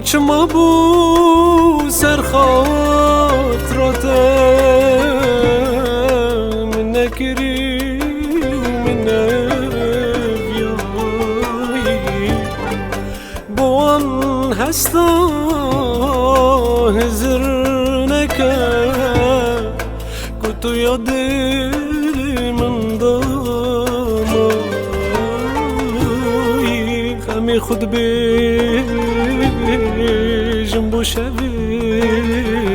چما بو سر خاطرات من نکری من نبیایی بوان هستا هزر نکر که تو یاد من دامایی خمی خود بیجم بو شوی